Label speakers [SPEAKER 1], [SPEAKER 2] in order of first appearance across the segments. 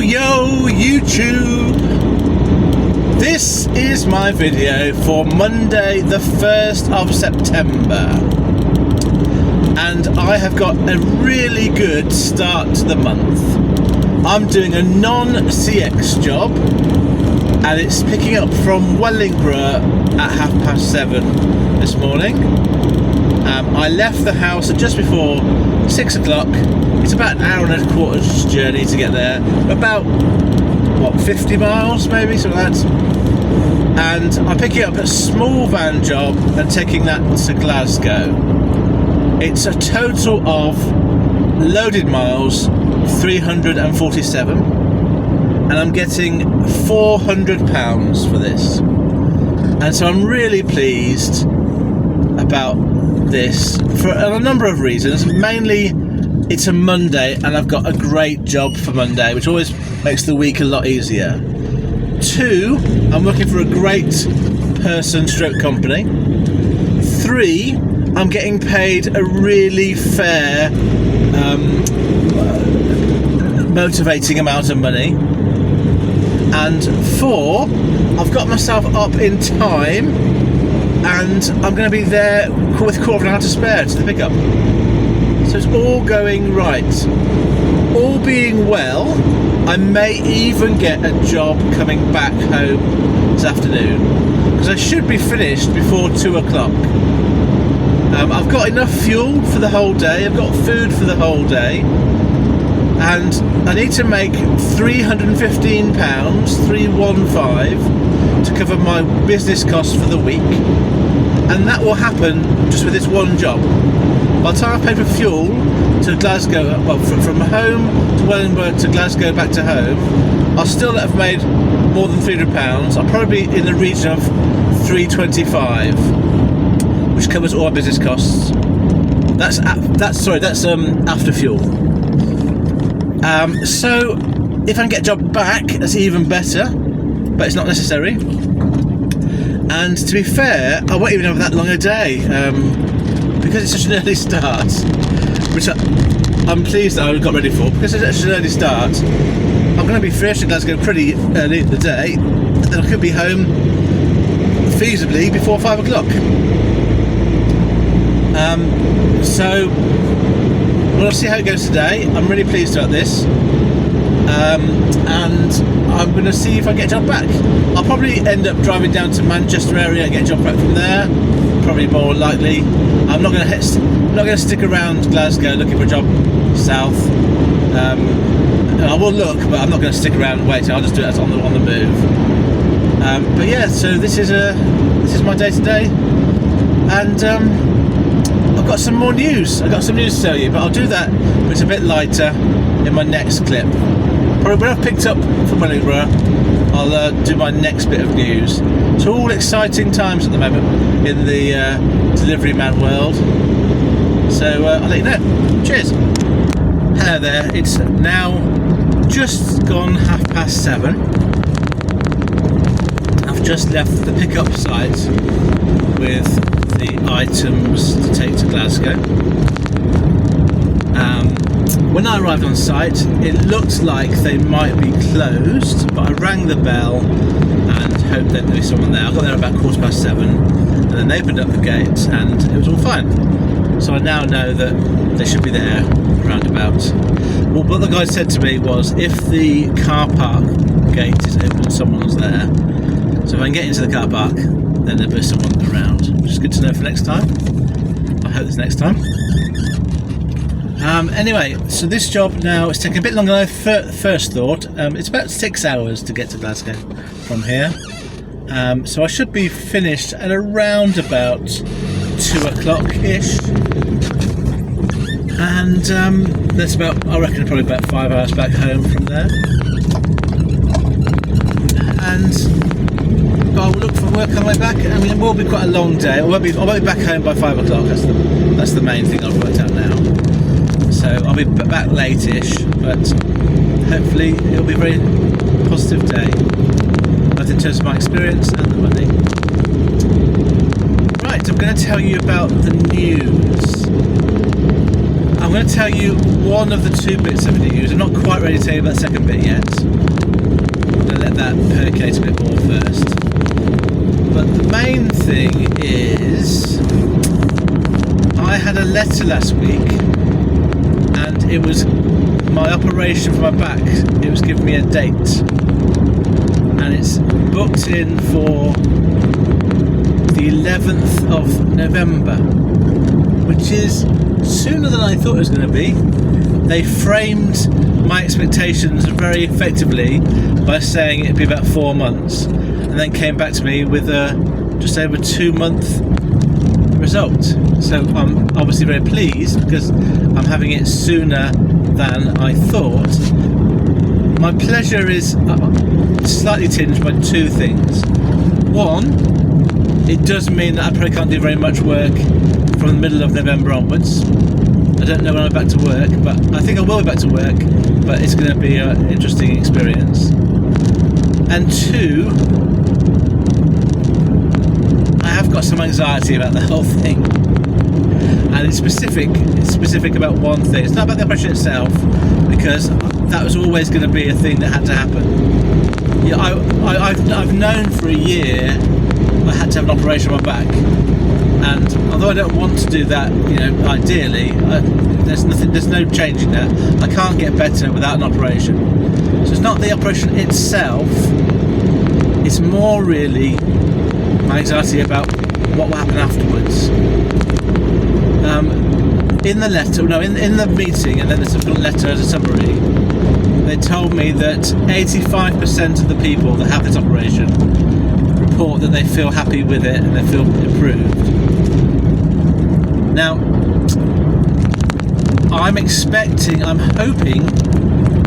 [SPEAKER 1] Yo YouTube! This is my video for Monday the 1st of September, and I have got a really good start to the month. I'm doing a non-CX job and it's picking up from Wellingborough at 7:30 this morning. I left the house at just before 6 o'clock. It's about an hour and a quarter's journey to get there. About, 50 miles maybe, something like that. And I'm picking up a small van job and taking that to Glasgow. It's a total of loaded miles, 347. And I'm getting £400 for this. And so I'm really pleased about this for a number of reasons. Mainly, it's a Monday and I've got a great job for Monday, which always makes the week a lot easier. 2, I'm working for a great person stroke company. 3, I'm getting paid a really fair, motivating amount of money. And 4, I've got myself up in time and I'm going to be there with a quarter of an hour to spare to the pickup. So it's all going right. All being well, I may even get a job coming back home this afternoon, because I should be finished before 2 o'clock. I've got enough fuel for the whole day, I've got food for the whole day, and I need to make £315, 315, to cover my business costs for the week. And that will happen just with this one job. By the time I've paid for fuel to Glasgow, from home to Wellingborough to Glasgow back to home, I'll still have made more than £300. I'll probably be in the region of 325, which covers all my business costs. That's after fuel. So if I can get a job back, that's even better, but it's not necessary. And to be fair, I won't even have that long a day, because it's such an early start, which I'm pleased that I got ready for. Because it's such an early start, I'm going to be fresh in Glasgow pretty early in the day, and then I could be home feasibly before 5 o'clock. So we'll see how it goes today. I'm really pleased about this. And I'm going to see if I get a job back. I'll probably end up driving down to Manchester area and get a job back from there. Probably more likely. I'm not going to stick around Glasgow looking for a job south. I will look, but I'm not going to stick around and wait. I'll just do it on the move. But yeah, so this is my day today, and I've got some more news. I've got some news to tell you, but I'll do that when it's a bit lighter in my next clip. Probably when I've picked up from Wellingborough, I'll do my next bit of news. It's all exciting times at the moment in the delivery man world. So I'll let you know. Cheers. Hello there. It's now just gone 7:30. I've just left the pickup site with the items to take to Glasgow. When I arrived on site, it looked like they might be closed, but I rang the bell and hoped there'd be someone there. I got there about 7:15, and then they opened up the gate and it was all fine. So I now know that they should be there roundabout. Well, what the guy said to me was, if the car park gate is open, someone's there. So if I can get into the car park, then there'll be someone around, which is good to know for next time. I hope it's next time. Anyway, so this job now is taking a bit longer than I first thought. It's about 6 hours to get to Glasgow from here. So I should be finished at around about 2 o'clock-ish. And that's about, I reckon, probably about 5 hours back home from there. And I'll look for work on my way back. I mean, it will be quite a long day. I won't be back home by 5 o'clock. That's the main thing I've worked out now. So I'll be back late-ish, but hopefully it'll be a very positive day, both in terms of my experience and the money. Right, I'm going to tell you about the news. I'm going to tell you one of the two bits I'm going to use. I'm not quite ready to tell you about the second bit yet. I'm going to let that percolate a bit more first. But the main thing is, I had a letter last week, and it was my operation for my back. It was giving me a date, and it's booked in for the 11th of November, which is sooner than I thought it was going to be. They framed my expectations very effectively by saying it'd be about 4 months, and then came back to me with a just over 2-month result. So I'm obviously very pleased because I'm having it sooner than I thought. My pleasure is slightly tinged by two things. One, it does mean that I probably can't do very much work from the middle of November onwards. I don't know when I'm back to work, but I think I will be back to work, but it's going to be an interesting experience. And two, I have got some anxiety about the whole thing, and it's specific about one thing. It's not about the operation itself, because that was always going to be a thing that had to happen. Yeah, I've known for a year I had to have an operation on my back, and although I don't want to do that, ideally, there's no changing that. I can't get better without an operation. So it's not the operation itself, it's more really my anxiety about what will happen afterwards. In the letter, in the meeting, and then there's a letter as a summary, they told me that 85% of the people that have this operation report that they feel happy with it and they feel improved. Now, I'm hoping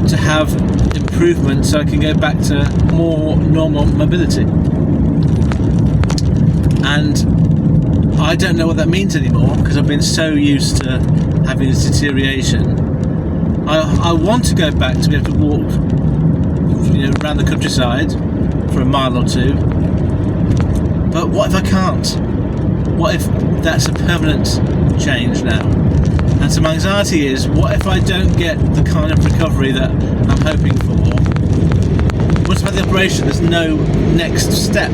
[SPEAKER 1] to have improvement so I can go back to more normal mobility. And I don't know what that means anymore because I've been so used to having this deterioration. I want to go back to be able to walk, around the countryside for a mile or two. But what if I can't? What if that's a permanent change now? And so my anxiety is, what if I don't get the kind of recovery that I'm hoping for? Once I've had the operation, there's no next step.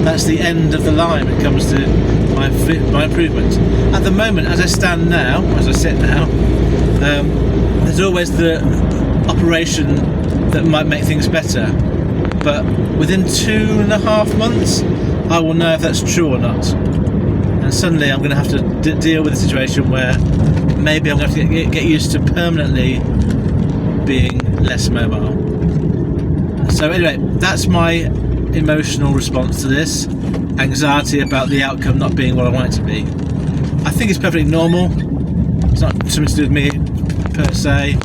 [SPEAKER 1] That's the end of the line when it comes to my improvement. At the moment, as I stand now, as I sit now, there's always the operation that might make things better. But within 2.5 months, I will know if that's true or not. And suddenly I'm going to have to deal with a situation where maybe I'm going to have to get used to permanently being less mobile. So anyway, that's my emotional response to this. Anxiety about the outcome not being what I want it to be. I think it's perfectly normal. It's not something to do with me per se,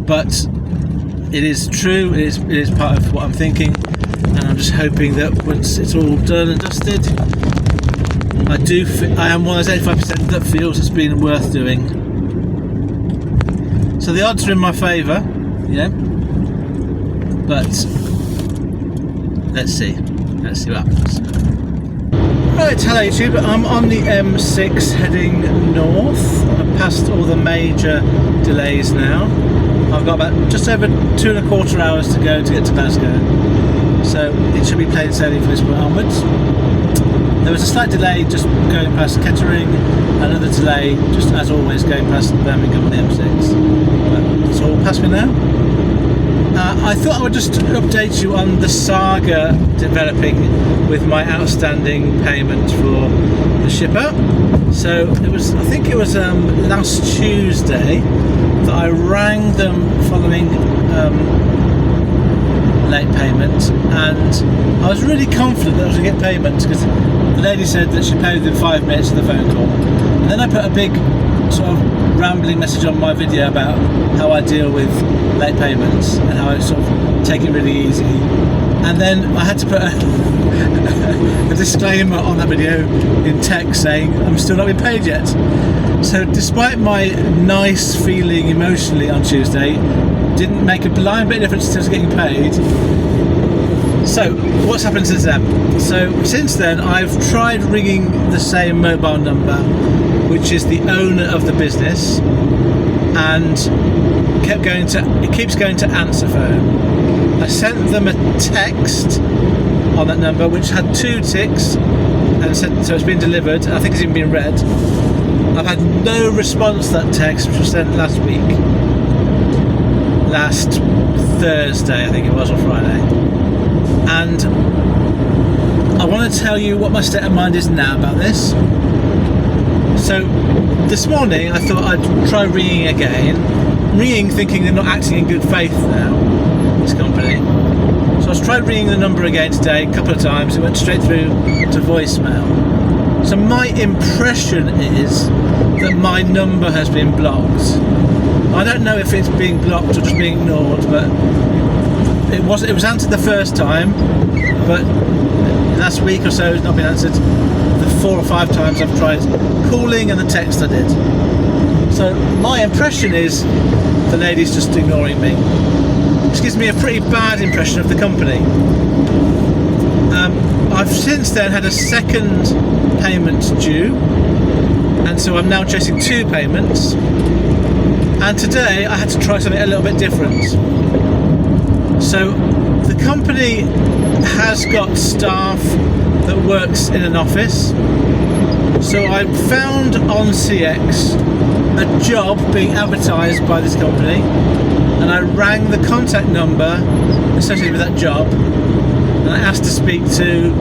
[SPEAKER 1] but it is true. It is part of what I'm thinking, and I'm just hoping that once it's all done and dusted, I am one of those 85% that feels it's been worth doing. So the odds are in my favour, but let's see what happens. Right, hello YouTube, I'm on the M6 heading north. I've passed all the major delays now. I've got about just over 2.25 hours to go to get to Glasgow, so it should be plain sailing from this point onwards. There was a slight delay just going past Kettering, another delay just as always going past Birmingham on the M6, but it's all past me now. I thought I would just update you on the saga developing with my outstanding payment for the shipper. So I think it was last Tuesday that I rang them following late payment, and I was really confident that I was going to get payment because the lady said that she paid within 5 minutes of the phone call. And then I put a big sort of rambling message on my video about how I deal with late payments and how I sort of take it really easy. And then I had to put a disclaimer on that video in text saying I'm still not being paid yet. So despite my nice feeling emotionally on Tuesday, didn't make a blind bit of difference in terms of getting paid. So what's happened since then? So since then I've tried ringing the same mobile number, which is the owner of the business, and it keeps going to answer phone. I sent them a text on that number which had 2 ticks and said so it's been delivered. I think it's even been read. I've had no response to that text, which was sent last Thursday I think it was, or Friday. And I want to tell you what my state of mind is now about this. So this morning I thought I'd try ringing again, thinking they're not acting in good faith now, this company. So I tried ringing the number again today a couple of times. It went straight through to voicemail. So my impression is that my number has been blocked. I don't know if it's being blocked or just being ignored, but it was answered the first time, but last week or so it's not been answered the 4 or 5 times I've tried calling and the text I did. So my impression is the lady's just ignoring me, which gives me a pretty bad impression of the company. I've since then had a second payment due, and so I'm now chasing 2 payments. And today I had to try something a little bit different. So the company has got staff that works in an office. So I found on CX a job being advertised by this company, and I rang the contact number associated with that job, and I asked to speak to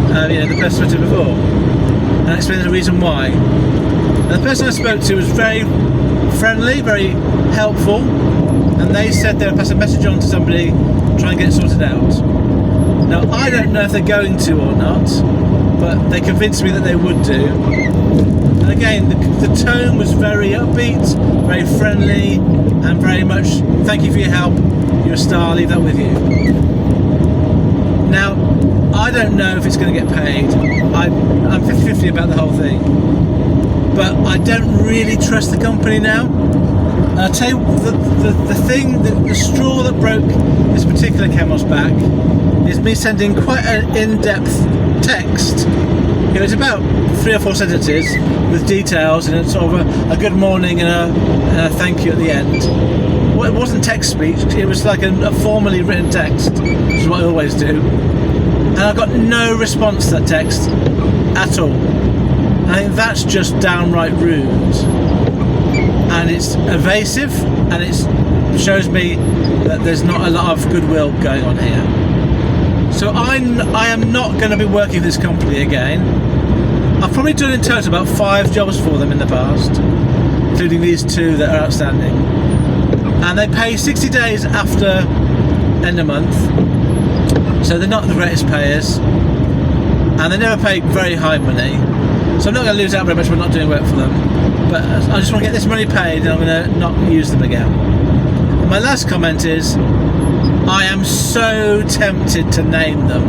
[SPEAKER 1] the person I spoke to before, and I explained the reason why. And the person I spoke to was very friendly, very helpful, and they said they would pass a message on to somebody, try and get it sorted out. Now I don't know if they're going to or not, but they convinced me that they would do. And again, the tone was very upbeat, very friendly, and very much thank you for your help, you're a star, leave that with you. Now I don't know if it's going to get paid. I'm 50-50 about the whole thing, but I don't really trust the company now. And I'll tell you the straw that broke this particular camel's back is me sending quite an in-depth text. It was about 3 or 4 sentences with details and sort of a good morning and a thank you at the end. Well, it wasn't text speech, it was like a formally written text, which is what I always do. And I got no response to that text at all. I think that's just downright rude. And it's evasive, and it shows me that there's not a lot of goodwill going on here. So I am not going to be working for this company again. I've probably done in total about 5 jobs for them in the past, including these 2 that are outstanding. And they pay 60 days after end of month, so they're not the greatest payers, and they never pay very high money. So I'm not going to lose out very much by not doing work for them, but I just want to get this money paid and I'm going to not use them again. And my last comment is, I am so tempted to name them,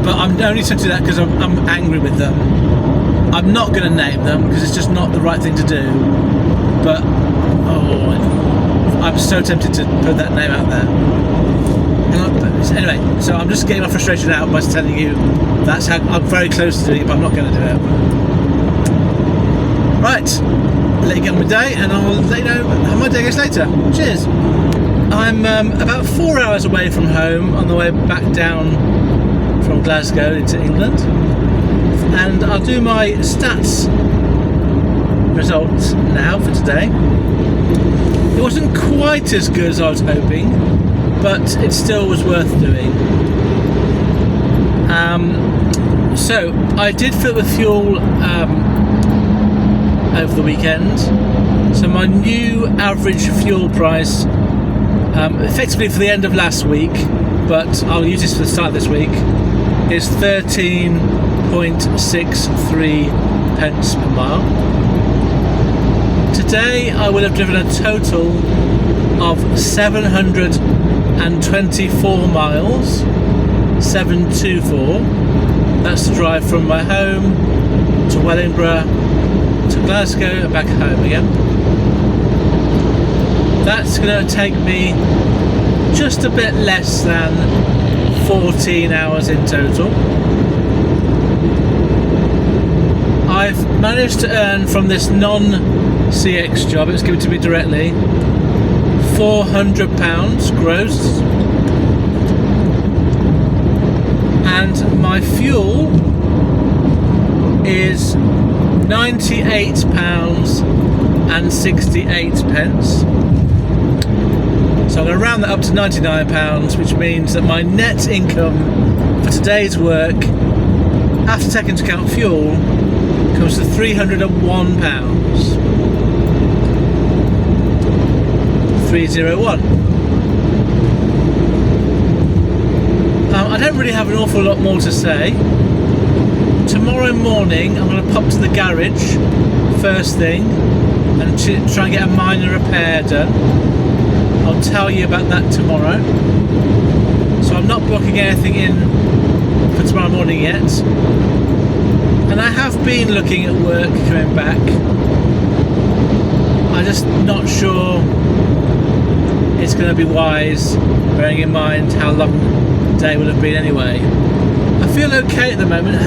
[SPEAKER 1] but I'm only tempted to do that because I'm angry with them. I'm not going to name them because it's just not the right thing to do, but I'm so tempted to put that name out there. Anyway, so I'm just getting my frustration out by telling you that's how I'm very close to doing it, but I'm not going to do it. Right, let you get on with my day, and I'll let you know how my day goes later. Cheers. I'm about 4 hours away from home on the way back down from Glasgow into England, and I'll do my stats results now for today. It wasn't quite as good as I was hoping, but it still was worth doing. So I did fill with fuel over the weekend. So my new average fuel price, effectively for the end of last week, but I'll use this for the start of this week, is 13.63 pence per mile. Today I will have driven a total of 724 miles, 724. That's the drive from my home to Wellingborough to Glasgow and back home again. That's going to take me just a bit less than 14 hours in total. I I've managed to earn from this non-CX job, it's given to me directly, £400 gross, and my fuel is £98.68. So I'm going to round that up to £99, which means that my net income for today's work, after taking into account fuel, comes to £301. 301. I don't really have an awful lot more to say. Tomorrow morning I'm going to pop to the garage first thing and try and get a minor repair done. I'll tell you about that tomorrow. So I'm not booking anything in for tomorrow morning yet. And I have been looking at work coming back. I'm just not sure it's going to be wise, bearing in mind how long the day will have been anyway. I feel okay at the moment,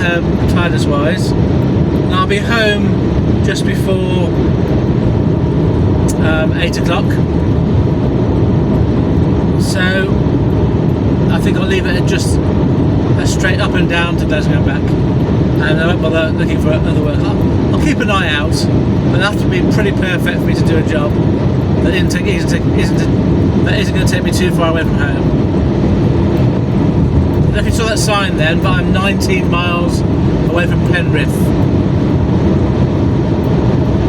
[SPEAKER 1] tiders wise, and I'll be home just before 8 o'clock. So I think I'll leave it at just a straight up and down to Desmond back, and I won't bother looking for other work. I'll keep an eye out, but it'll have to be pretty perfect for me to do a job that isn't going to take me too far away from home. I don't know if you saw that sign then, but I'm 19 miles away from Penrith,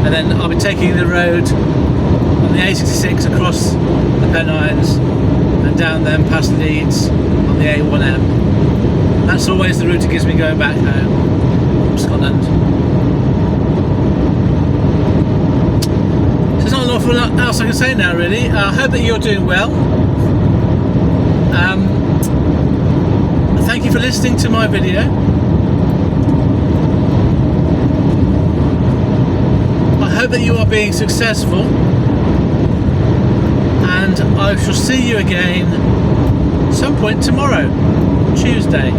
[SPEAKER 1] and then I'll be taking the road on the A66 across the Pennines and down then past Leeds on the A1M. That's always the route it gives me going back home from Scotland. So there's not an awful lot else I can say now really. I hope that you're doing well. Thank you for listening to my video. I hope that you are being successful, and I shall see you again some point tomorrow, Tuesday.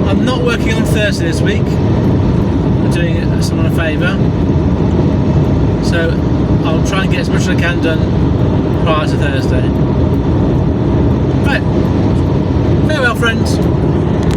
[SPEAKER 1] I'm not working on Thursday this week. I'm doing someone a favour, so I'll try and get as much as I can done prior to Thursday. Right, farewell friends.